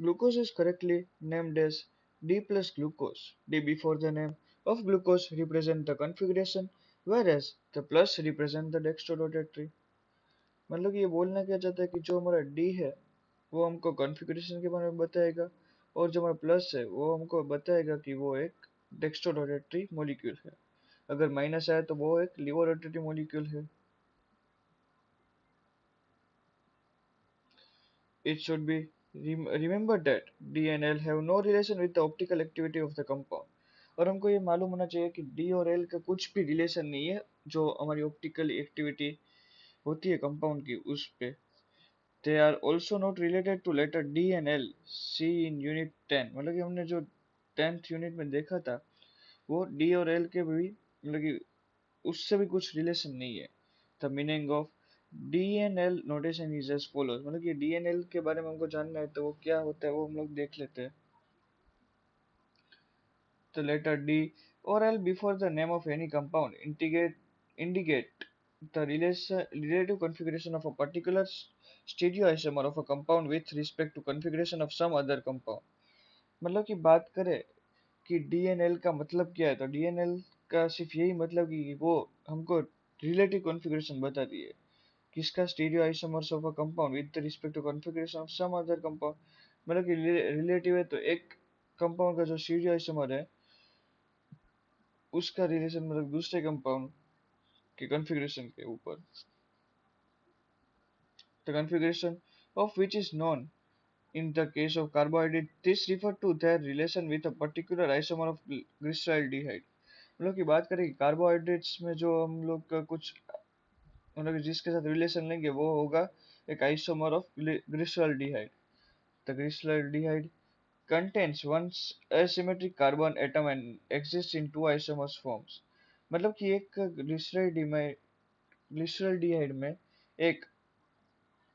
Glucose is correctly named as D plus glucose. D before the name of glucose represent the configuration, whereas the plus represent the dextrorotatory. मतलब कि ये बोलना क्या चाहता है कि जो हमारा D है वो हमको कॉन्फ़िगरेशन के बारे में बताएगा, और जो हमारा प्लस है वो हमको बताएगा कि वो एक डेक्स्ट्रोरोटरी मॉलिक्यूल है। अगर माइनस आया तो वो एक लिवोरोटरी मॉलिक्यूल है। It should be remembered that D and L have no relation with the optical activity of the compound। और हमको ये मालूम होना चाहिए कि D और L का कुछ भी रिलेशन नहीं है जो हमारी ऑप्टिकल एक्टिविटी होती है कंपाउंड की उस पे। They are also not related to letter D and L see in unit 10। मतलब कि हमने जो 10th यूनिट में देखा था वो D और L के भी मतलब कि उससे भी कुछ रिलेशन नहीं है। The meaning of D N L notation is as follows. मतलब कि डी एन एल के बारे में हमको जानना है तो वो क्या होता है वो हम लोग देख लेते हैं। The letter D or L before the name of any compound indicate the relative configuration of a particular stereoisomer of a compound with respect to configuration of some other compound। मतलब कि बात करें कि DNL का मतलब क्या है तो DNL का सिर्फ यही मतलब कि वो हमको रिलेटिव कॉन्फ़िगरेशन बताती है किसका stereo isomers of a compound with respect to configuration of some other compound. मतलब कि रिलेटिव है तो एक कंपाउंड का जो स्टीरियो आइसोमर है उसका रिलेशन मतलब दूसरे कंपाउंड के कॉन्फ़िगरेशन के ऊपर। The configuration of which is known in the case of carbohydrate, this refer to their relation with a particular isomer of glyceraldehyde। मतलब की बात करें कार्बोहाइड्रेट्स में जो हम लोग का कुछ मतलब जिसके साथ रिलेशन लेंगे वो होगा एक isomer of glyceraldehyde. The glyceraldehyde contains one asymmetric carbon atom and exists in two isomers forms। मतलब कि एक ग्लिसरॉल्डिहाइड में एक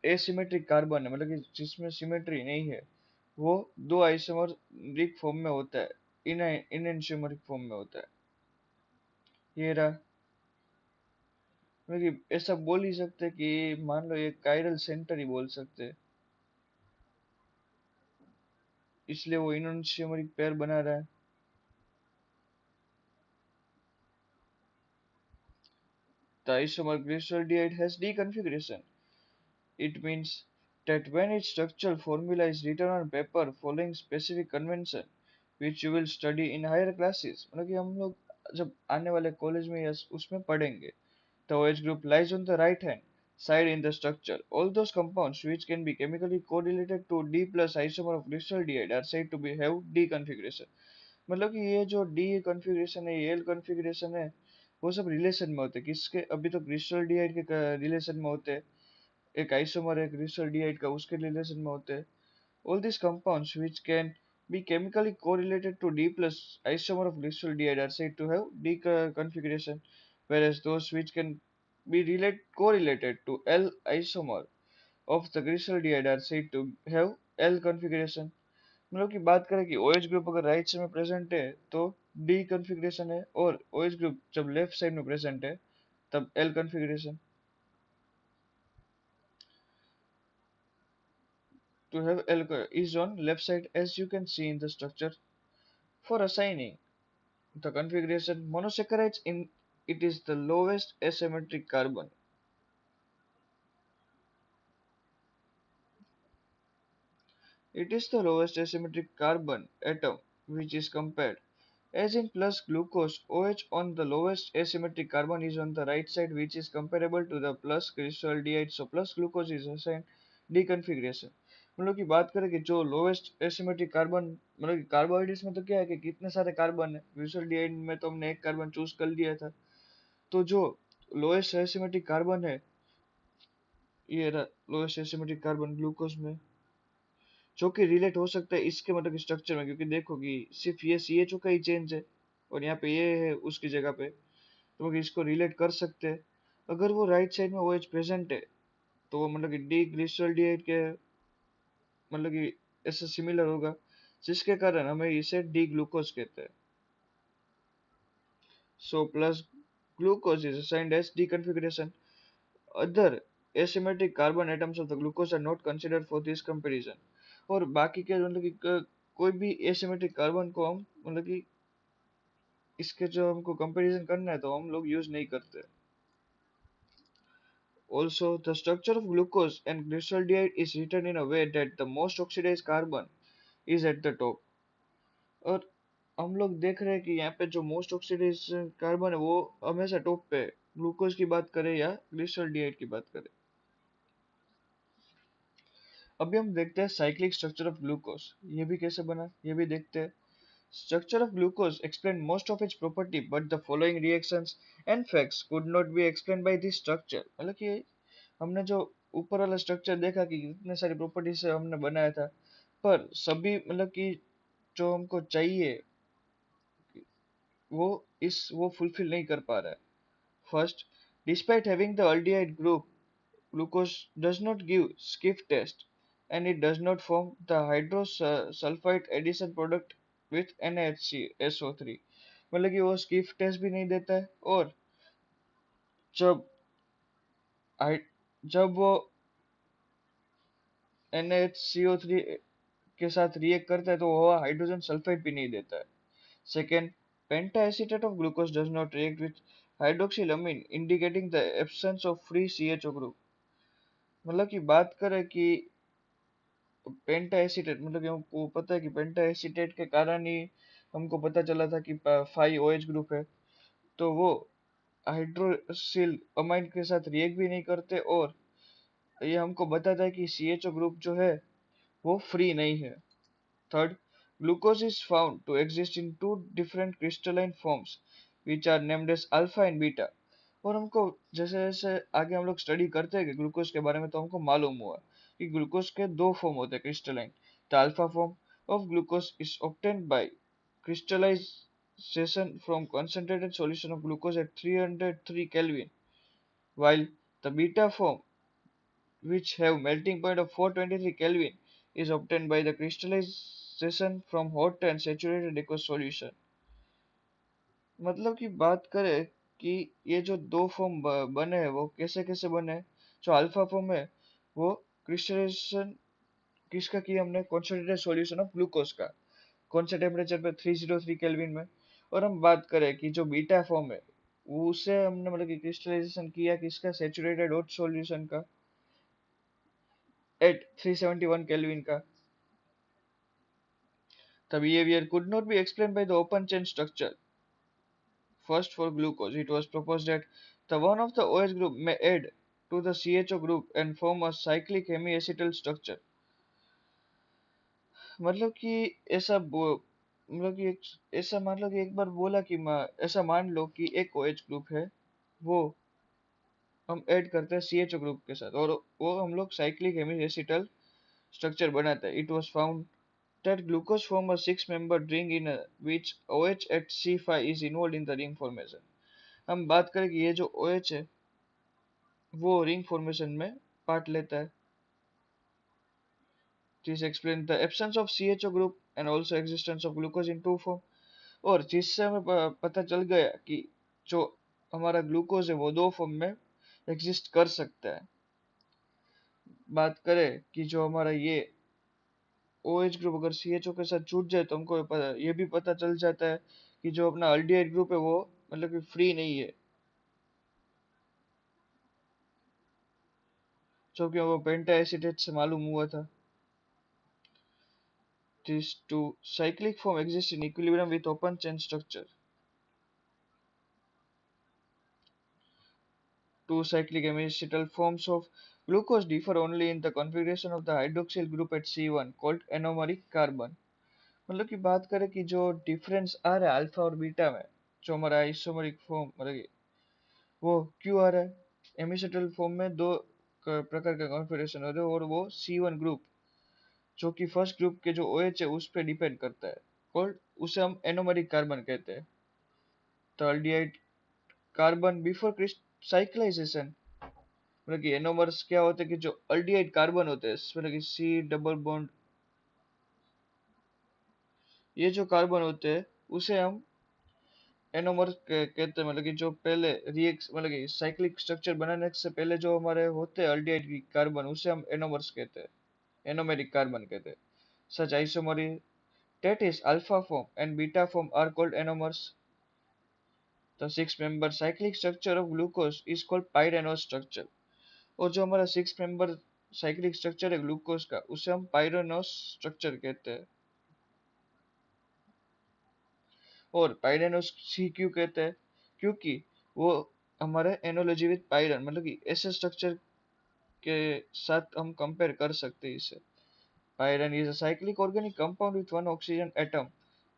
एसिमेट्रिक कार्बन है मतलब कि जिसमें सिमेट्री नहीं है वो दो आइसोमरिक फॉर्म में होता है, इन एंशियोमरिक फॉर्म में होता है। ये रहा मतलब कि ऐसा बोल ही सकते कि मान लो ये कायरल सेंटर ही बोल सकते, इसलिए वो इनोन्शियोमरिक पेयर बना रहा है। The isomer glyceraldehyde has D configuration। It means that when its structural formula is written on paper following specific convention which you will study in higher classes। मतलब कि हम लोग जब आने वाले कॉलेज में या उसमें पढ़ेंगे, the OH group lies on the right hand side in the structure। All those compounds which can be chemically correlated to D plus isomer of glyceraldehyde are said to be have D configuration। मतलब कि ये जो D configuration है ये L configuration है वो सब relation में होते हैं किसके, अभी तो ग्लिसरॉल्डिहाइड के रिलेशन में होते हैं, एक आइसोमर है ग्लिसरॉल्डिहाइड का उसके रिलेशन में होते हैं। All this compounds which can be chemically correlated to D plus isomer of glyceraldehyde are said to have D configuration, whereas those which can be correlated to L isomer of the glyceraldehyde are said to have L configuration। मतलब की बात करें कि OH group अगर right side में present है तो D configuration है, और OH ग्रुप जब लेफ्ट साइड में प्रेजेंट है तब L configuration. To have L is on left side as you can see in the structure। For assigning the configuration monosaccharides in, it is the lowest asymmetric carbon। It is the lowest asymmetric carbon atom which is compared। As in plus glucose, OH on the lowest asymmetric carbon is on the right side which is comparable to the plus glyceraldehyde, so plus glucose is assigned D configuration। मतलब की बात करें कि जो lowest asymmetric carbon मतलब कि carbohydrates में तो क्या है कि कितने सारे कार्बन है, ग्लिसरॉल्डिहाइड में तो हमने एक कार्बन चूज कर लिया था। तो जो लोएस्ट एसिमेट्रिक कार्बन है ये लोएस्ट एसिमेट्रिक कार्बन ग्लूकोज में, जो कि रिलेट हो सकता है इसके मतलब स्ट्रक्चर में, क्योंकि देखो कि सिर्फ ये सी एच ओ का ही चेंज है और यहाँ पे ये है उसकी जगह पे, तो इसको रिलेट कर सकते हैं। अगर वो राइट साइड में ओ एच प्रेजेंट है तो वो मतलब कि डी ग्लिसरॉल्डिहाइड के मतलब कि ऐसा सिमिलर होगा, जिसके कारण हमें इसे डी ग्लूकोज कहते हैं। So plus glucose is assigned as D configuration. Other asymmetric carbon atoms of the glucose are not considered for this comparison। और बाकी के मतलब कि कोई भी एसिमेट्रिक कार्बन को हम मतलब कि इसके जो हमको कंपैरिजन करना है तो हम लोग यूज नहीं करते. Also, the structure of glucose and glyceraldehyde is written in a way that the most oxidized carbon is at the top. और हम लोग देख रहे हैं कि यहाँ पे जो मोस्ट ऑक्सीडाइज कार्बन है वो हमेशा टॉप पे है. ग्लूकोज की बात करें या ग्लिसरॉल्डिहाइड की बात करें. अभी हम देखते हैं साइक्लिक स्ट्रक्चर ऑफ ग्लूकोज. ये भी कैसे बना ये भी देखते हैं. Structure of glucose explained most of its property, but the following reactions and facts could not be explained by this structure. मतलब कि हमने जो ऊपर वाला स्ट्रक्चर देखा कि इतने सारी प्रॉपर्टी से हमने बनाया था, पर सभी मतलब कि जो हमको चाहिए वो वो फुलफिल नहीं कर पा रहा है. First, despite having the aldehyde group, glucose does not give Skiff test and it does not form the hydrosulfide addition product with NaHCSO3. मतलब कि वो स्किफ टेस्ट भी नहीं देता है और जब जब वो NaHCO3 के साथ रिएक्ट करता है तो वो हाइड्रोजन सल्फाइड भी नहीं देता है. Second, pentacetate of glucose does not react with hydroxylamine indicating the absence of free CHO group. मतलब कि बात करें कि पेंटा एसीटेट मतलब कि हमको पता है कि पेंटा एसीटेट के कारण ही हमको पता चला था कि 5 OH ग्रुप है. तो वो हाइड्रोक्सिल अमाइन के साथ रिएक्ट भी नहीं करते और ये हमको बताता है कि CHO ग्रुप जो है वो फ्री नहीं है. Third, glucose is found to exist in two different crystalline forms which are named as alpha and beta. और हमको जैसे जैसे आगे हम लोग स्टडी करते हैं कि ग्लूकोज के बारे में तो हमको मालूम हुआ कि ग्लूकोज के दो फॉर्म होते हैं crystalline. The alpha form of glucose is obtained by crystallization from concentrated solution of glucose at 303 Kelvin, while the beta form, which have melting point of 423 Kelvin, is obtained by the crystallization from hot and saturated aqueous solution. मतलब कि बात करें कि ये जो दो form बने हैं वो कैसे कैसे बने हैं. जो अल्फा फॉर्म है वो क्रिस्टलाइजेशन किसका किया हमने कॉन्सेंट्रेटेड सॉल्यूशन ऑफ ग्लूकोज का कौन से टेम्परेचर पे 303 केल्विन में. और हम बात करें कि जो बीटा फॉर्म है वो उसे हमने मतलब कि क्रिस्टलाइजेशन किया किसका सैचुरेटेड हॉट सॉल्यूशन का एट 371 केल्विन का. The behavior could not be explained by the open chain structure. First, for glucose, it was proposed that the one of the OH group may add to the CHO group and form a cyclic hemiacetal structure. मतलब कि मतलब कि ऐसा मान लो कि एक बार बोला कि ऐसा मान लो कि एक OH ग्रुप है वो हम ऐड करते हैं CHO ग्रुप के साथ और वो हम लोग साइक्लिक हेमिएसिटल स्ट्रक्चर बनाते हैं. It was found that glucose form a six-membered ring in which OH at C5 is involved in the ring formation. हम बात करें कि ये जो OH है वो रिंग फॉर्मेशन में पार्ट लेता है. This explains the absence of CHO group and also existence of glucose in two form. और जिससे हमें पता चल गया कि जो हमारा ग्लूकोज है वो दो फॉर्म में एग्जिस्ट कर सकता है. बात करें कि जो हमारा ये OH ग्रुप अगर CHO के साथ जुड़ जाए तो हमको ये भी पता चल जाता है कि जो अपना अल्डिहाइड ग्रुप है वो मतलब कि फ्री नहीं है जो कि वो पेंटा एसिटेट से मालूम हुआ था. These two cyclic form exist in equilibrium with open chain structure. Two cyclic hemiacetal forms of glucose differ only in the configuration of the hydroxyl group at C1 called anomeric carbon. मतलब की बात करें कि जो difference आ रहा है alpha और beta में जो हमारा आइसोमरिक फॉर्म मतलब वो क्यों आ रहा है. हेमिसेटल फॉर्म में दो प्रकार का कॉन्फ़िगरेशन होता है और वो C1 ग्रुप जो कि फर्स्ट ग्रुप के जो OH है उस पर डिपेंड करता है और उसे हम एनोमरिक कार्बन कहते हैं. तो अल्डिहाइड कार्बन बिफोर साइक्लाइजेशन मतलब कि एनोमर्स क्या होते हैं कि जो अल्डिहाइड कार्बन होते हैं मतलब कि C डबल बॉन्ड ये जो कार्बन होते हैं उसे हम एनोमर कहते हैं. मतलब कि जो पहले रिएक्ट मतलब कि साइक्लिक स्ट्रक्चर बनाने से पहले जो हमारे होते हैं अल्डिहाइड कार्बन उसे हम एनोमर्स कहते हैं एनोमेरिक कार्बन कहते हैं. Such isomery that is alpha form and beta form are called anomers. The six member cyclic structure of glucose is called pyranose structure. और जो हमारा सिक्स मेंबर साइक्लिक स्ट्रक्चर है ग्लूकोज का उसे हम पायरोनोस स्ट्रक्चर कहते हैं। और पायरेनोस सी क्यों कहते हैं? क्योंकि वो हमारे एनोलॉजी विद पायरन मतलब कि ऐसे स्ट्रक्चर के साथ हम कंपेयर कर सकते हैं इसे। पायरन is a cyclic organic compound with one oxygen atom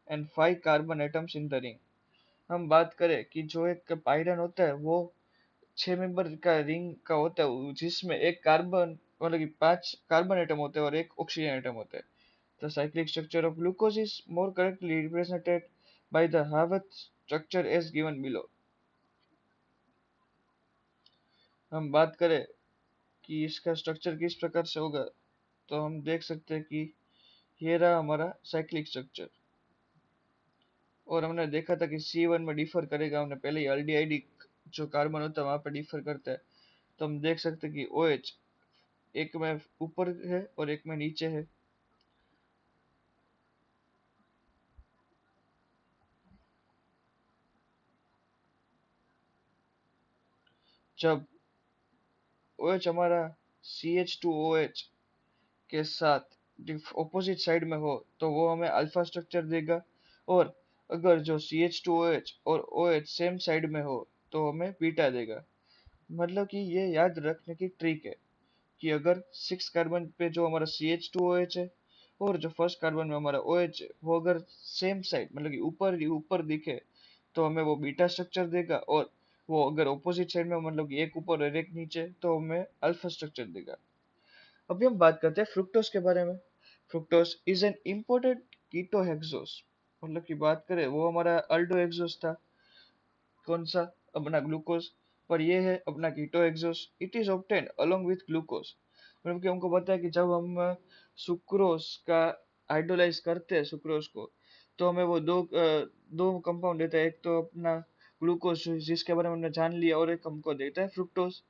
and five carbon atoms in the ring. हम बात करें कि जो एक पायरन होता है वो 6 मेंबर का रिंग का होता है जिसमें एक कार्बन मतलब कि 5 कार्बन एटम होते हैं और एक ऑक्सीजन एटम होता है। The cyclic structure of glucose is more correctly represented by the Haworth structure as given below। हम बात करें कि इसका स्ट्रक्चर किस प्रकार से होगा तो हम देख सकते हैं कि ये रहा हमारा साइक्लिक स्ट्रक्चर। और हमने देखा था कि C1 में डिफर करेगा, हमने पहले ही अल्डिहाइड जो कार्बन होता है वहां पर डिफर करता है। तो हम देख सकते हैं कि OH एक में ऊपर है और एक में नीचे है। जब OH हमारा CH2OH के साथ ऑपोजिट साइड में हो तो वो हमें अल्फा स्ट्रक्चर देगा। और अगर जो CH2OH और OH सेम साइड में हो तो हमें बीटा देगा। मतलब कि ये याद रखने की ट्रिक है कि अगर 6 कार्बन पे जो हमारा CH2OH है और जो फर्स्ट कार्बन में हमारा OH है वो अगर सेम साइड मतलब कि ऊपर ऊपर दिखे तो हमें वो बीटा स्ट्रक्चर देगा। और वो अगर ऑपोजिट साइड में मतलब कि एक ऊपर और एक नीचे तो हमें अल्फा स्ट्रक्चर देगा। अभी हम बात करते हैं फ्रुक्टोज के बारे में। Fructose is an important keto hexose मतलब की बात करें वो हमारा अल्डो हेक्सोस था। कौन सा? अपना ग्लूकोज। पर ये है अपना keto hexose. It is obtained along with glucose. मतलब कि हमको पता है कि जब हम सुक्रोज का हाइड्रोलाइज करते हैं सुक्रोज को तो हमें वो दो कंपाउंड देता है। एक तो अपना ग्लूकोज जिसके बारे में हमने जान लिया और एक हमको देता है fructose.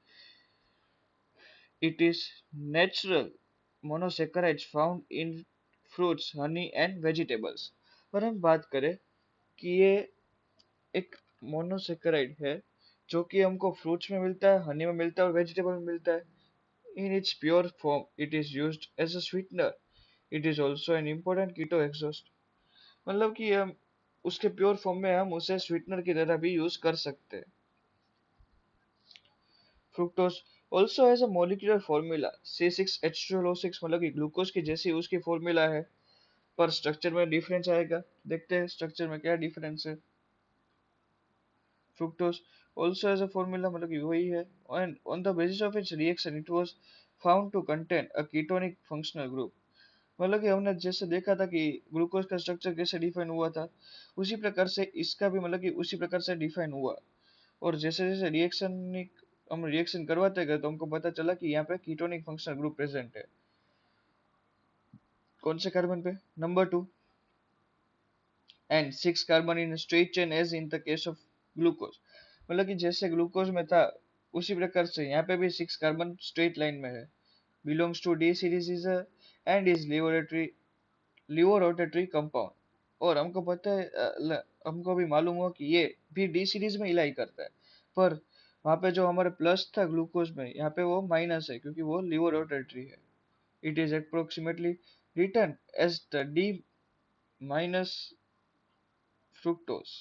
It is natural monosaccharides found in fruits, honey and vegetables। पर हम बात करें कि ये एक मोनोसेक्राइड है जो कि हमको फ्रूट्स में मिलता है, हनी में मिलता है और वेजिटेबल में मिलता है। In its pure form it is used as a sweetener. It is also an important keto exhaust. मतलब कि हम उसके प्योर फॉर्म में हम उसे स्वीटनर की तरह भी यूज कर सकते हैं। Fructose also has a molecular formula C6H12O6 मतलब कि ग्लूकोज की जैसी उसकी फॉर्मूला है पर स्ट्रक्चर में डिफरेंस आएगा। देखते हैं स्ट्रक्चर में क्या डिफरेंस है। Fructose also has a formula मतलब कि वही है and on the basis of its reaction it was found to contain a ketonic functional group. मतलब कि हमने जैसे देखा था कि ग्लूकोज का स्ट्रक्चर कैसे डिफाइन हुआ था उसी प्रकार से इसका भी मतलब कि उसी प्रकार से डिफाइन हुआ। और जैसे जैसे रिएक्शन हम रिएक्शन करवाते गए तो हमको पता चला कि यहाँ पे कीटोनिक फंक्शनल ग्रुप प्रेजेंट है। कौन से कार्बन पे? Number 2 and 6 carbon in straight chain as in the case of glucose. मतलब कि जैसे ग्लूकोज में था उसी प्रकार से यहाँ पे भी 6 कार्बन स्ट्रेट लाइन में है। Belongs to D series is and is laevorotatory compound. और हमको पता है हमको भी मालूम हुआ कि ये भी डी सीरीज में इलाई करता है। पर वहाँ पे जो हमारे प्लस था ग्लूकोज में यहाँ पे वो माइनस है क्योंकि वो लिवर रोटेटरी है। It is approximately written as the D minus fructose।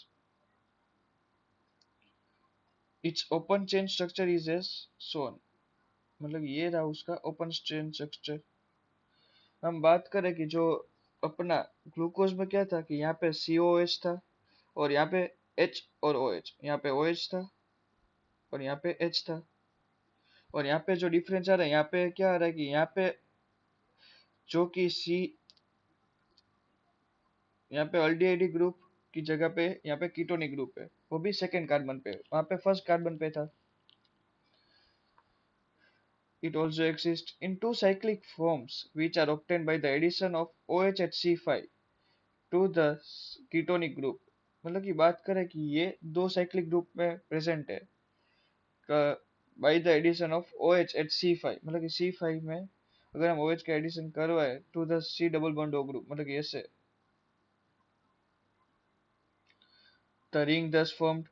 Its open chain structure is as shown। मतलब ये रहा उसका ओपन चेन स्ट्रक्चर। हम बात करें कि जो अपना ग्लूकोज में क्या था कि यहाँ पे COH था और यहाँ पे H और OH, यहाँ पे OH था और यहाँ पे H था। और यहाँ पे जो डिफरेंस आ रहा है यहाँ पे क्या आ रहा है कि यहाँ पे जो कि सी यहाँ पे अल्डिहाइड ग्रुप की जगह पे यहाँ पे कीटोनिक ग्रुप है वो भी सेकंड कार्बन पे, वहाँ पे फर्स्ट कार्बन पे था। It also exists in two cyclic forms which are obtained by the addition of OH at C5 to the ketonic group। मतलब की बात करें कि ये दो साइक्लिक ग्रुप में प्रेजेंट है by the addition of OH at C5 मतलब कि C5 में अगर हम OH का एडिशन करवाए to the C double bond O group, मतलब कि ऐसे, the ring thus formed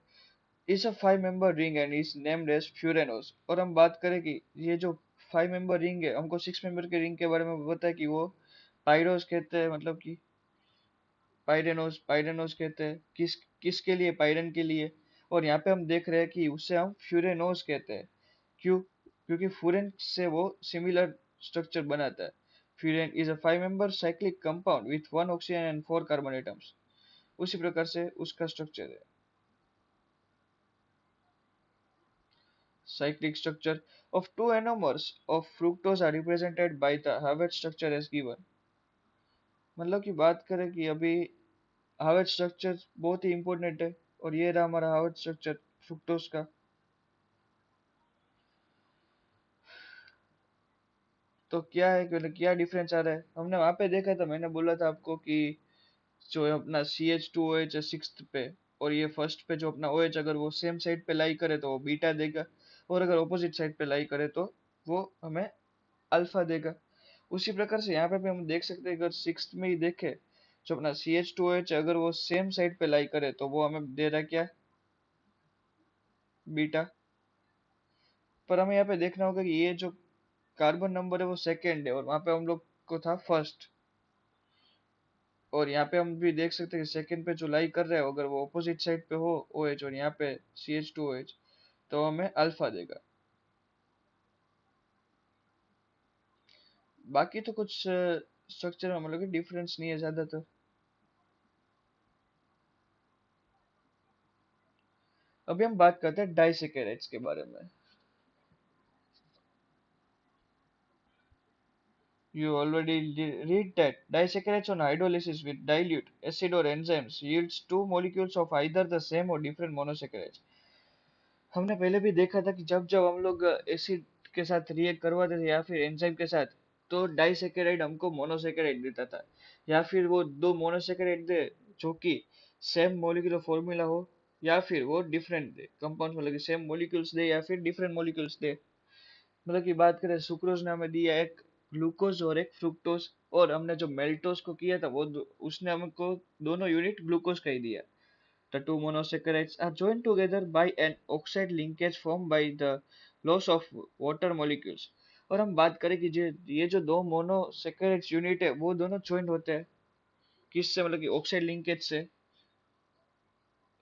is a 5 member ring and is named as Furanose। और हम बात करें कि ये जो 5 member रिंग है, हमको 6 member के रिंग के बारे में पता है कि वो पाइरोस कहते हैं, मतलब कि पाइरेनोस, पाइरेनोस कहते हैं, किसके लिए, पाइरन के लिए। और यहाँ पे हम देख रहे हैं कि उसे हम फ्यूरेनोस कहते हैं। क्यों? क्योंकि फ्यूरेन से वो सिमिलर स्ट्रक्चर बनाता है। Furan is a 5 member cyclic compound with 1 oxygen and 4 carbon atoms. उसी प्रकार से उसका स्ट्रक्चर है। Cyclic structure of two anomers of fructose are represented by the Havet structure as given। मतलब की बात करें कि अभी हावेट स्ट्रक्चर बहुत ही इंपॉर्टेंट है, और ये रहा हमारा हावेट स्ट्रक्चर फ्रुक्टोज का। तो क्या है कि क्या डिफरेंस आ रहा है, हमने वहां पे देखा था, मैंने बोला था आपको कि जो अपना CH2OH है सिक्स्थ पे, और ये फर्स्ट पे जो अपना OH, अगर वो सेम साइड पे लाई करे तो वो बीटा देगा, और अगर ऑपोजिट साइड पे लाई करे तो वो हमें अल्फा देगा। उसी प्रकार से यहाँ पे भी हम देख सकते हैं, अगर सिक्स्थ में ही देखे, जो अपना CH2OH अगर वो सेम साइड पे लाई करे तो वो हमें दे रहा है क्या, बीटा। पर हमें यहाँ पे देखना होगा कि ये जो कार्बन नंबर है वो सेकेंड है, और वहां पे हम लोग को था फर्स्ट। और यहाँ पे हम भी देख सकते हैं कि सेकंड पे जो लाई कर रहा है, अगर वो ऑपोजिट साइड पे हो OH और यहाँ पे CH2OH, तो हमें अल्फा देगा। बाकी तो कुछ स्ट्रक्चर में हम लोग डिफरेंस नहीं है ज्यादातर। अभी हम बात करते हैं डाइसैकेराइड्स के बारे में। You already read that disaccharides on hydrolysis with dilute acid or enzymes yields two molecules of either the same or different monosaccharides। हमने पहले भी देखा था कि जब जब हम लोग एसिड के साथ रिएक्ट करवाते थे या फिर एंजाइम के साथ, तो डाइसैकेराइड हमको मोनोसैकेराइड देता था, या फिर वो दो मोनोसैकेराइड दे जो कि सेम मोलिकुलर फॉर्मूला हो, या फिर वो डिफरेंट दे कंपाउंड, मतलब कि सेम मोलिक्यूल्स दे या फिर डिफरेंट मोलिक्यूल्स दे। मतलब की बात करें, सुक्रोज ने हमें दिया एक ग्लूकोज और एक फ्रुक्टोज, और हमने जो मेल्टोज को किया था वो उसने हमको दोनों यूनिट ग्लूकोज का ही दिया। The two monosaccharides are joined together by an oxide linkage formed by the loss of water molecules। और हम बात करें कि ये जो दो मोनोसैकेराइड्स यूनिट है वो दोनों ज्वाइंट होते हैं, किससे, मतलब कि ऑक्साइड लिंकेज से।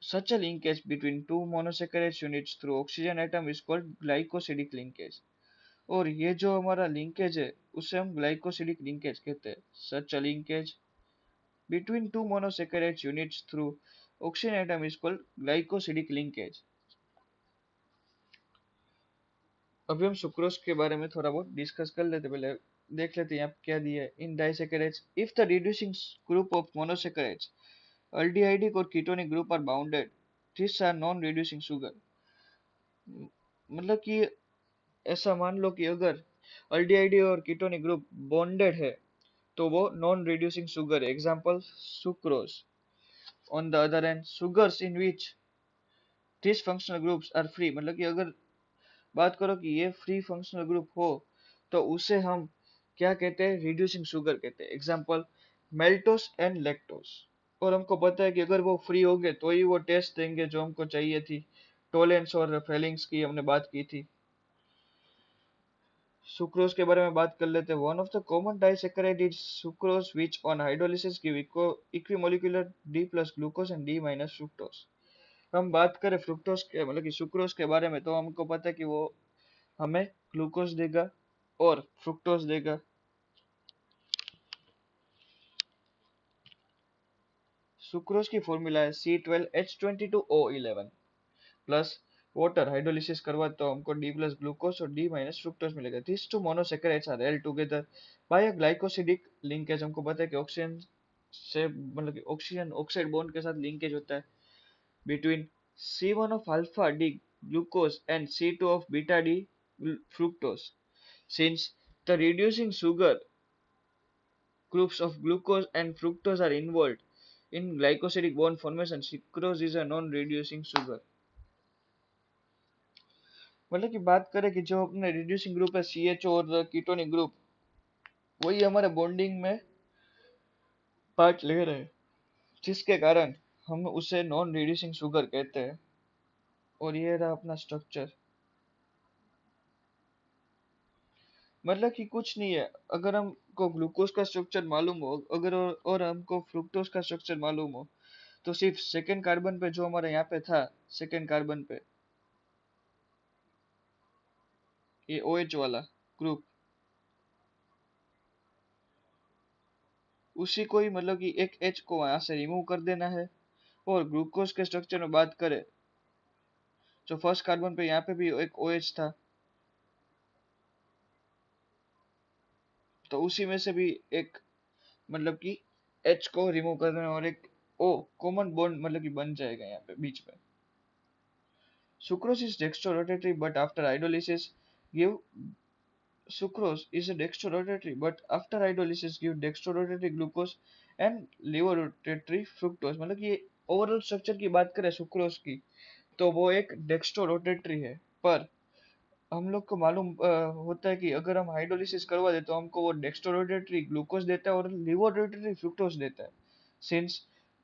Such a linkage between two monosaccharides units through oxygen atom is called glycosidic linkage। और ये जो हमारा लिंकेज है उसे हम ग्लाइकोसिडिक लिंकेज कहते हैं। Such a linkage between two monosaccharides units through oxygen atom is called glycosidic linkage। अभी हम सुक्रोज के बारे में थोड़ा बहुत डिस्कस कर लेते, पहले देख लेते हैं यहाँ क्या दिया है। In disaccharides if the reducing group of monosaccharides aldehydic और ketonic group are bounded, this are non reducing sugar. मतलब कि ऐसा मान लो कि अगर अल्डिहाइड और कीटोनिक ग्रुप बॉन्डेड है तो वो नॉन रिड्यूसिंग शुगर है। Example sucrose. On the other hand sugars in which this functional groups are free, मतलब कि अगर बात करो कि ये फ्री फंक्शनल ग्रुप हो तो उसे हम क्या कहते हैं, रिड्यूसिंग शुगर कहते हैं। Example maltose and lactose. और हमको पता है कि अगर वो फ्री हो गए तो ही वो टेस्ट देंगे जो हमको चाहिए थी। टोलेंस और फेलिंग्स की हमने बात की थी। सुक्रोज के बारे में बात कर लेते हैं। One of the common disaccharide is sucrose which on hydrolysis give equimolecular D plus glucose and D minus fructose. हम बात करें फ्रुक्टोज के, मतलब कि सुक्रोज के बारे में, तो हमको पता है कि वो हमें ग्लूकोज देगा और फ्रुक्टोज देगा। सुक्रोज की फॉर्मूला है C12H22O11 प्लस वाटर, हाइड्रोलिसिस करवा तो हमको डी प्लस ग्लूकोज और डी माइनस फ्रुक्टोज मिलेगा। This two monosaccharides are held together by a glycosidic linkage. हमको पता है कि ऑक्सीजन से, मतलब कि ऑक्सीजन ऑक्साइड बॉन्ड के साथ लिंकेज होता है between C1 of alpha D glucose and C2 of beta D fructose। Since the reducing sugar groups of glucose and fructose are involved in glycosidic bond formation, sucrose is a non-reducing sugar। मतलब की बात करें कि जो अपने reducing group है CH और ketonic group, वही हमारे बॉन्डिंग में पार्ट ले रहे हैं, जिसके कारण हम उसे नॉन रिड्यूसिंग शुगर कहते हैं। और ये रहा अपना स्ट्रक्चर। मतलब कि कुछ नहीं है, अगर हमको ग्लूकोज का स्ट्रक्चर मालूम हो, अगर और हमको फ्रुक्टोज का स्ट्रक्चर मालूम हो, तो सिर्फ सेकेंड कार्बन पे जो हमारे यहाँ पे था, सेकेंड कार्बन पे ये OH वाला ग्रुप, उसी को ही मतलब कि एक H को वहां से रिमूव कर देना है। और ग्लूकोज के स्ट्रक्चर में बात करें, जो फर्स्ट कार्बन पे यहाँ पे भी एक OH था, तो उसी में से भी एक मतलब कि H को रिमूव कर देना और एक O कॉमन बॉन्ड मतलब कि बन जाएगा यहाँ पे बीच में। Sucrose is dextrorotatory but after hydrolysis give sucrose is a dextrorotatory but after hydrolysis give dextrorotatory glucose and levorotatory fructose। मतलब कि ओवरऑल स्ट्रक्चर की बात करें सुक्रोज की, तो वो एक डेक्स्ट्रोरोटेटरी है। पर हम लोग को मालूम होता है कि अगर हम हाइड्रोलिसिस करवा दे तो हमको वो डेक्स्ट्रोरोटेटरी ग्लूकोज देता है और लिवोरोटेटरी फ्रुक्टोज देता है। Since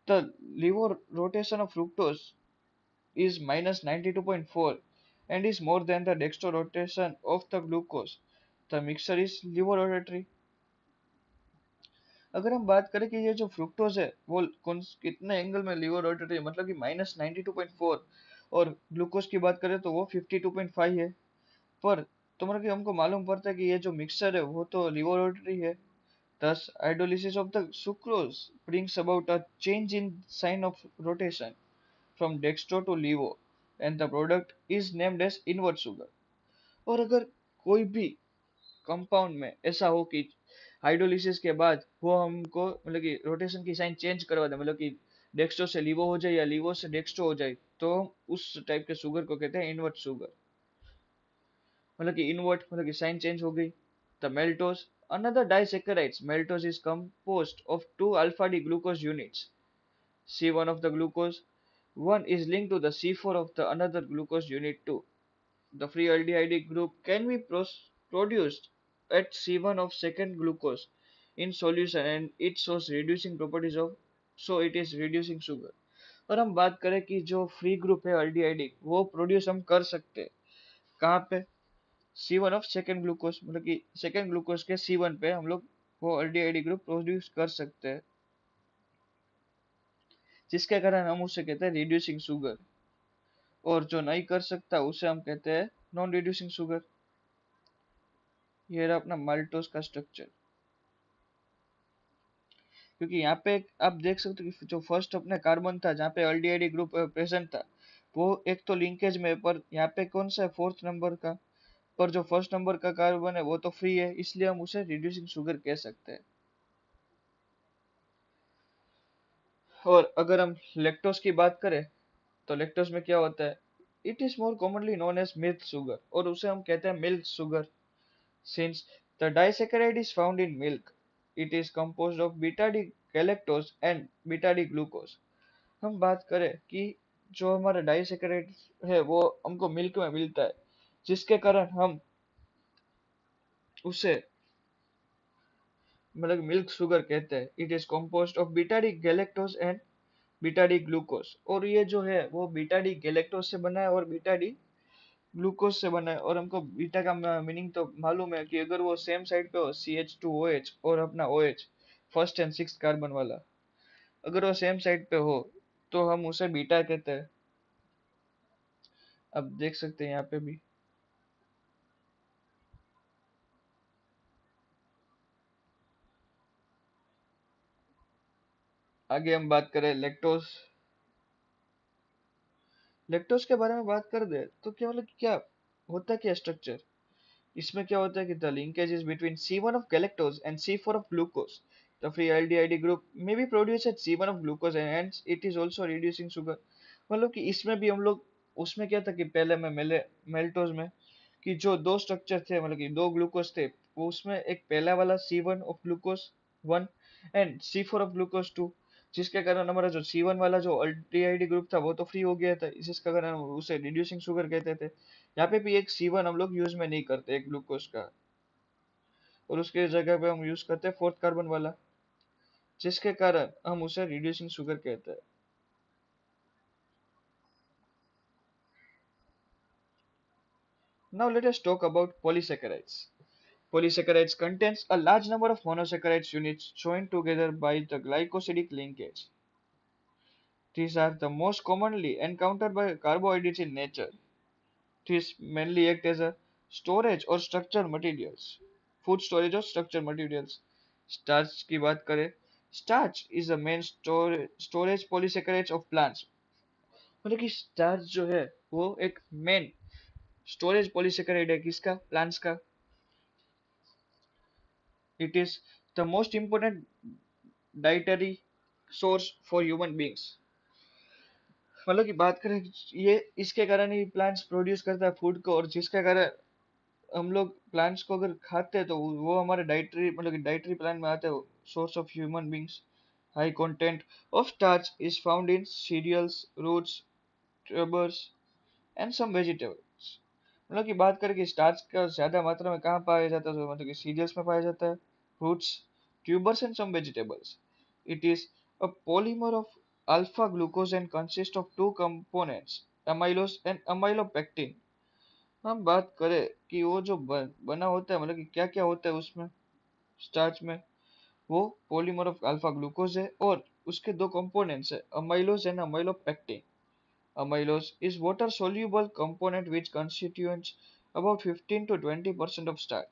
the liver rotation of fructose is minus 92.4 and is more than the dextro rotation of the glucose, the mixture is levorotatory। अगर हम बात करें कि ये जो फ्रुक्टोज है वो कौन कितने एंगल में लिवोरोटेटरी, मतलब कि माइनस 92.4, और ग्लूकोज की बात करें तो वो 52.5 है। पर तो मतलब कि हमको मालूम पड़ता है कि ये जो मिक्सचर है वो तो लिवोरोटेटरी है। Thus, hydrolysis of the sucrose brings about a change in sign of rotation from dextro to levo and the product is named as invert sugar। और अगर कोई भी कंपाउंड में ऐसा हो कि हाइड्रोलिसिस के बाद वो हमको मतलब कि रोटेशन की साइन चेंज करवा दे, मतलब कि डेक्स्ट्रो से लीवो हो जाए या लीवो से डेक्स्ट्रो हो जाए, तो हम उस टाइप के शुगर को कहते हैं इन्वर्ट शुगर। मतलब कि इन्वर्ट मतलब कि साइन चेंज हो गई। The maltose another disaccharides, maltose is composed of two alpha D glucose units, C1 of the glucose one is linked to the C4 of the another glucose unit 2। The free aldehyde group can be produced at C1 of second glucose in solution and it shows reducing properties of, so it is reducing sugar। और हम बात करें कि जो free group है aldehyde वो produce हम कर सकते हैं कहाँ पे, C1 ऑफ सेकेंड ग्लूकोज, मतलब कि सेकेंड ग्लूकोज के C1 पे हम लोग वो aldehyde ग्रुप प्रोड्यूस कर सकते हैं, जिसके कारण हम उसे कहते हैं रिड्यूसिंग शुगर। और जो नहीं कर सकता उसे हम कहते हैं नॉन रिड्यूसिंग शुगर। ये रहा अपना माल्टोज का स्ट्रक्चर। क्योंकि यहाँ पे आप देख सकते हो कि जो फर्स्ट अपने कार्बन था जहाँ पे aldehyde ग्रुप प्रेजेंट था, वो एक तो लिंकेज में, पर यहाँ पे कौन सा है फोर्थ नंबर का, पर जो फर्स्ट नंबर का कार्बन है वो तो फ्री है, इसलिए हम उसे रिड्यूसिंग शुगर कह सकते हैं। और अगर हम लेक्टोज की बात करें तो लेक्टोज में क्या होता है, it is more commonly known as milk sugar और उसे हम कहते हैं milk sugar. Since the disaccharide is found in milk, it is composed of beta D galactose and beta D glucose। हम बात करें कि जो हमारा डाइसेकेराइड है वो हमको मिल्क में मिलता है, जिसके कारण हम उसे मतलब मिल्क शुगर कहते हैं। It is composed of beta D galactose and beta D glucose. और ये जो है वो बीटा डी गैलेक्टोज से बना है और बीटा डी ग्लूकोज से बना है। और हमको बीटा का मीनिंग तो मालूम है कि अगर वो सेम साइड पे हो CH2OH और अपना OH first and six carbon वाला, अगर वो सेम साइड पे हो तो हम उसे बीटा कहते हैं। अब देख सकते हैं यहाँ पे भी। आगे हम बात करें लेक्टोज। लेक्टोज के बारे में बात कर दे तो क्या मतलब क्या होता है, क्या स्ट्रक्चर इसमें क्या होता है कि the linkage is between C1 of galactose and C4 of glucose। The free aldehyde group may be produced at C1 of glucose and hence it is also reducing sugar। मतलब कि इसमें भी हम लोग, उसमें क्या था कि पहले में मेल्टोज में कि जो दो स्ट्रक्चर थे मतलब कि दो ग्लूकोज थे, वो उसमें एक पहला वाला C1 of glucose 1 and C4 of glucose 2, जिसके कारण हमारा जो C1 वाला जो अल्डिहाइड ग्रुप था वो तो फ्री हो गया था, जिसके कारण हम उसे रिड्यूसिंग शुगर कहते थे। यहाँ पे भी एक C1 हम लोग यूज में नहीं करते एक ग्लूकोज का। और उसके जगह पे हम यूज करते हैं फोर्थ कार्बन वाला, जिसके कारण हम उसे रिड्यूसिंग शुगर कहते हैं। Now let us talk about polysaccharides. Polysaccharides contains a large number of monosaccharides units joined together by the glycosidic linkage. These are the most commonly encountered by carbohydrates in nature. These mainly act as a storage or structure materials. Food storage or structure materials. Starch की बात करें, starch is the main storage polysaccharides of plants. मतलब कि starch जो है वो एक main storage polysaccharide है किसका, plants का. It is the most important dietary source for human beings. मतलब की बात करें, ये इसके कारण ही प्लांट्स प्रोड्यूस करता है फूड को, और जिसके कारण हम लोग प्लांट्स को अगर खाते हैं तो वो हमारे डाइटरी मतलब कि डाइटरी प्लान में आते हैं, source of human beings. High content of starch is found in cereals, roots, tubers and some vegetables. मतलब की बात करें कि स्टार्च का ज्यादा मात्रा में कहाँ पाया जाता है, तो मतलब कि सीरियल्स में पाया जाता है, fruits, tubers and some vegetables. It is a polymer of alpha glucose and consist of two components, amylose and amylopectin. हम बात करें कि वो जो बना होता है, मतलब कि क्या क्या होता है उसमें, स्टार्च में, वो पॉलीमर ऑफ अल्फा ग्लूकोज है और उसके दो कंपोनेंट्स है, amylose and amylopectin. Amylose is water soluble component which constitutes about 15 to 20% of starch.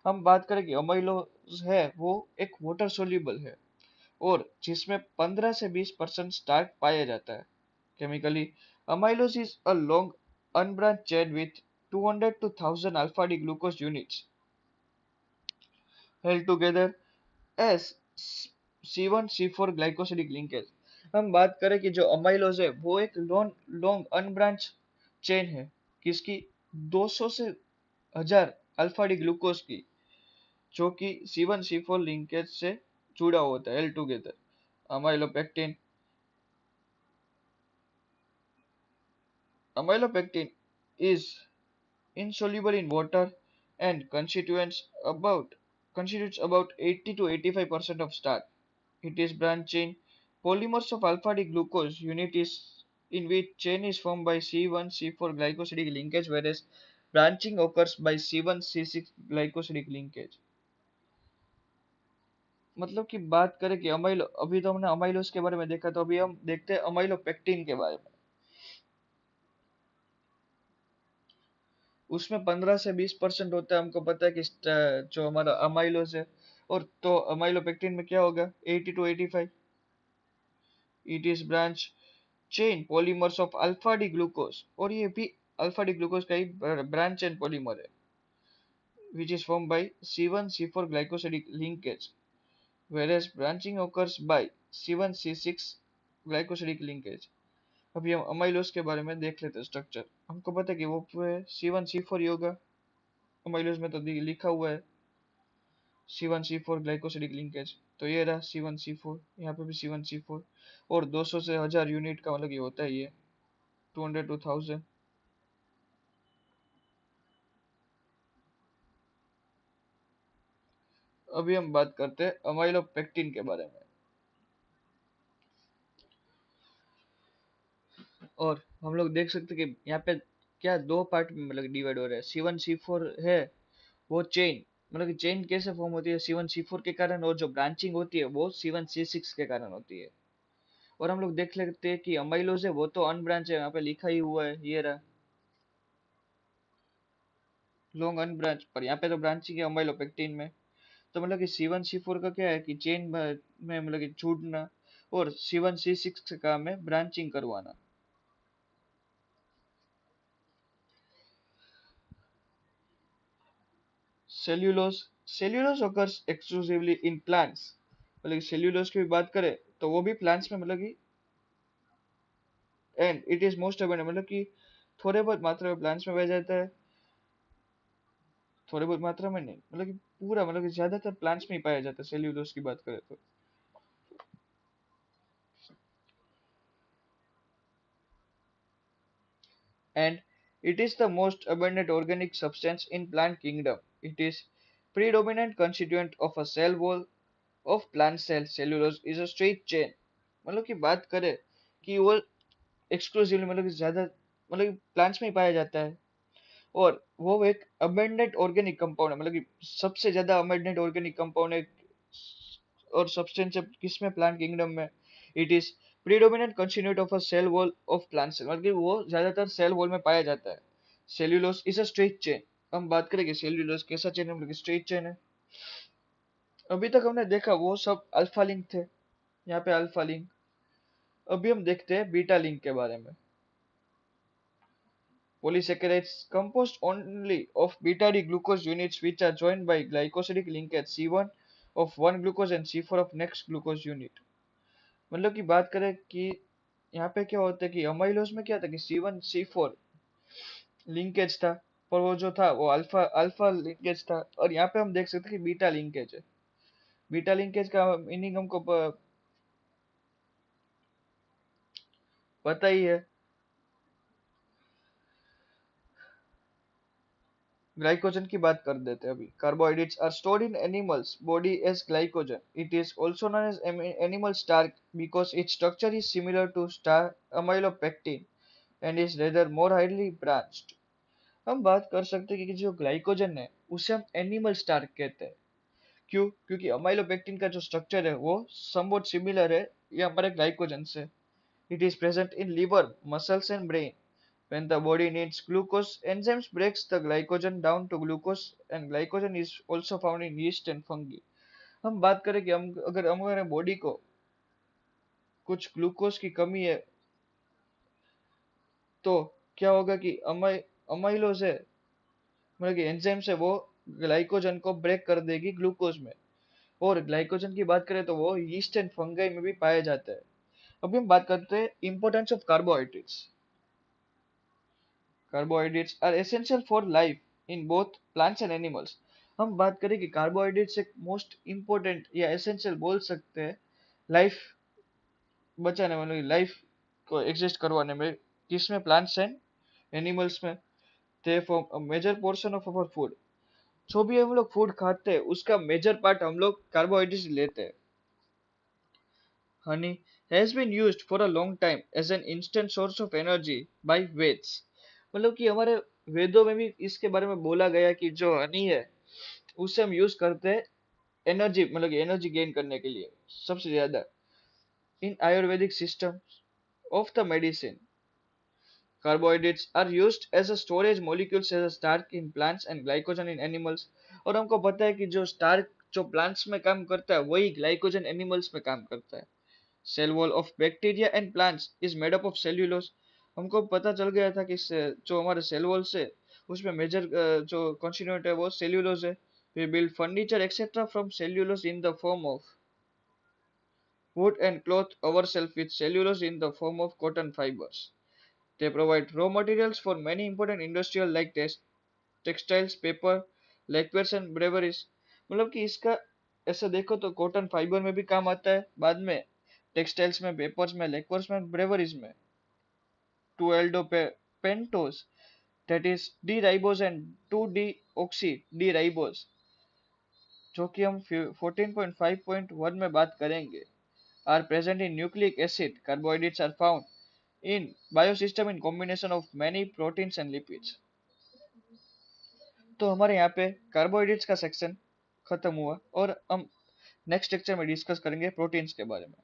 हम बात करें कि अमाइलोज है वो एक वाटर सोल्यूबल है और जिसमें 15 से 20% स्टार्च पाया जाता है. Chemically amylose is a long unbranched chain with 200 to 1000 alpha D glucose units held together as C1C4 glycosidic linkage. हम बात करें कि जो अमाइलोज है वो एक लॉन्ग लॉन्ग अनब्रांच चेन है किसकी, 200 से 1000 अल्फा डी ग्लूकोज की, जो कि C1C4 लिंकेज से जुड़ा होता है, L together. Amylopectin, amylopectin is insoluble in water and constitutes about 80 to 85% of starch. It is branched chain polymers of alpha D glucose unit is in which chain is formed by C1C4 glycosidic linkage, whereas branching occurs by C1C6 glycosidic linkage. मतलब कि बात करें कि अमाइलो, अभी तो हमने amylose के बारे में देखा, तो अभी हम देखते हैं अमाइलोपेक्टिन के बारे में. उसमें 15 से 20% होता है, हमको पता है कि जो हमारा अमाइलोस है, और तो अमाइलोपेक्टिन में क्या होगा, 80 to 85. It is branch chain polymers of alpha D glucose, और ये भी अल्फा डी ग्लूकोज का ही ब्रांच चेन पॉलीमर है, which is formed by C1C4 glycosidic linkage, whereas branching occurs by C1C6 glycosidic linkage. अभी हम अमाइलोस के बारे में देख लेते हैं स्ट्रक्चर. हमको पता है कि वो C1C4 ही होगा, अमाइलोस में तो लिखा हुआ है C1C4 ग्लाइकोसिडिक लिंकेज. तो ये रहा C1C4, यहाँ पे भी C1C4, और 200 से 1000 यूनिट का मतलब ये होता है, ये 200 to 1000. अभी हम बात करते हैं अमाइलोपेक्टिन के बारे में. और हम लोग देख सकते हैं कि यहाँ पे क्या दो पार्ट में मतलब डिवाइड हो रहा है. C1C4 है वो चेन, मतलब कि चेन कैसे फॉर्म होती है, C1C4 के कारण, और जो ब्रांचिंग होती है वो C1C6 के कारण होती है. और हम लोग देख लेते हैं कि अमाइलोज है वो तो अनब्रांच है, यहाँ पे लिखा ही हुआ है, ये रहा लॉन्ग अनब्रांच, पर यहाँ पे तो ब्रांचिंग है अमाइलोपेक्टिन में. तो मतलब कि C1C4 का क्या है कि चेन में मतलब कि छूटना, और C1C6 का काम है ब्रांचिंग करवाना. Cellulose, cellulose occurs exclusively in plants. मतलब सेल्यूलोज की भी बात करें तो वो भी प्लांट्स में मतलब कि, and it is most abundant, मतलब कि थोड़े बहुत मात्रा में प्लांट्स में पाया जाता है, थोड़े बहुत मात्रा में नहीं, मतलब कि पूरा मतलब कि ज्यादातर प्लांट्स में ही पाया जाता है सेल्यूलोज की बात करें तो. And it is the most abundant organic substance in plant kingdom. It is predominant constituent of a cell wall of plant cell cellulose is a straight chain। मतलब कि बात करें कि वो एक्सक्लूसिवली मतलब कि ज्यादा मतलब प्लांट्स में ही पाया जाता है, और वो एक अबेंडेंट ऑर्गेनिक कंपाउंड है, मतलब कि सबसे ज्यादा अबेंडेंट ऑर्गेनिक कंपाउंड है और सब्सटेंस है किसमें, प्लांट किंगडम में। It is predominant constituent of a cell wall of plant cell, मतलब कि वो ज्यादातर सेल वॉल में पाया जाता है। Cellulose is a straight chain. हम बात करेंगे सेल्यूलोज कैसा चेन है, मतलब स्ट्रेट चेन है। अभी तक हमने देखा वो सब अल्फा लिंक थे, यहाँ पे अल्फा लिंक। अभी हम देखते हैं बीटा लिंक के बारे में। Polysaccharides composed only of beta-D glucose units which are joined by glycosidic linkage C1 of one glucose and C4 of next glucose unit। मतलब की बात करें कि यहाँ पे क्या होता है कि अमाइलोज में क्या था कि C1 C4 लिंकेज था, पर वो जो था वो अल्फा अल्फा लिंकेज था। और यहाँ पे हम देख सकते हैं कि बीटा लिंकेज है। बीटा लिंकेज का मीनिंग हमको पता ही है। ग्लाइकोजन की बात कर देते हैं अभी। Carbohydrates are stored in animals body as glycogen. It is also known as animal starch because its structure is similar to star amylopectin and is rather more highly branched. हम बात कर सकते हैं कि जो ग्लाइकोजन है उसे हम एनिमल स्टार्च कहते हैं। क्यों? क्योंकि अमाइलोपेक्टिन का जो स्ट्रक्चर है वो समवॉट सिमिलर है ये हमारे ग्लाइकोजन से। It is present in liver, muscles and brain. When the body needs glucose, enzymes breaks the glycogen down to glucose and glycogen is also found in yeast and fungi। हम बात करें कि हम अगर हमारे बॉडी को कुछ ग्लूकोज की कमी है तो क्या होगा कि अमाइलोज है, मतलब कि एंजाइम से वो ग्लाइकोजन को ब्रेक कर देगी ग्लूकोज में। और ग्लाइकोजन की बात करें तो वो यीस्ट एंड फंगाई में भी पाया जाता है। अभी हम बात करते हैं importance of carbohydrates. Carbohydrates are essential for life in both plants and animals. हम बात करें कि कार्बोहाइड्रेट्स एक मोस्ट इंपॉर्टेंट या एसेंशियल बोल सकते हैं लाइफ बचाने में, मतलब लाइफ को एग्जिस्ट करवाने में। किसमें? प्लांट्स एंड एनिमल्स में। They form a major portion of our food. जो भी हम लोग फूड खाते हैं उसका मेजर पार्ट हम लोग कार्बोहाइड्रेट्स लेते हैं। Honey has been used for a long time as an instant source of energy by Veds। मतलब कि हमारे वेदों में भी इसके बारे में बोला गया कि जो हनी है उसे हम यूज करते हैं एनर्जी, मतलब कि एनर्जी गेन करने के लिए सबसे ज्यादा। In Ayurvedic system of the medicine, carbohydrates are used as a storage molecules as a starch in plants and glycogen in animals। और हमको पता है कि जो स्टार्च जो प्लांट्स में काम करता है वही ग्लाइकोजन एनिमल्स में काम करता है। Cell wall of bacteria and plants is made up of cellulose. हमको पता चल गया था कि जो हमारे सेल वॉल से उसमें मेजर जो कॉन्स्टिट्यूएंट है वो सेल्यूलोज है। We build furniture etcetera from cellulose in the form of wood and cloth ourselves with cellulose in the form of cotton fibers। They provide raw materials for many important industrial like textiles, paper, liquors and breweries। मतलब कि इसका ऐसा देखो तो cotton fibre में भी काम आता है, बाद में टेक्सटाइल्स में, पेपर्स में, लिक्वर्स में, ब्रेवरीज में। Two aldo pentose that is D ribose and two deoxy D ribose, जो कि हम 14.5.1 में बात करेंगे, are present in nucleic acid. Carbohydrates are found in biosystem in combination of many proteins and lipids. तो हमारे यहाँ पे कार्बोहाइड्रेट्स का सेक्शन खत्म हुआ और हम नेक्स्ट लेक्चर में डिस्कस करेंगे प्रोटीन्स के बारे में।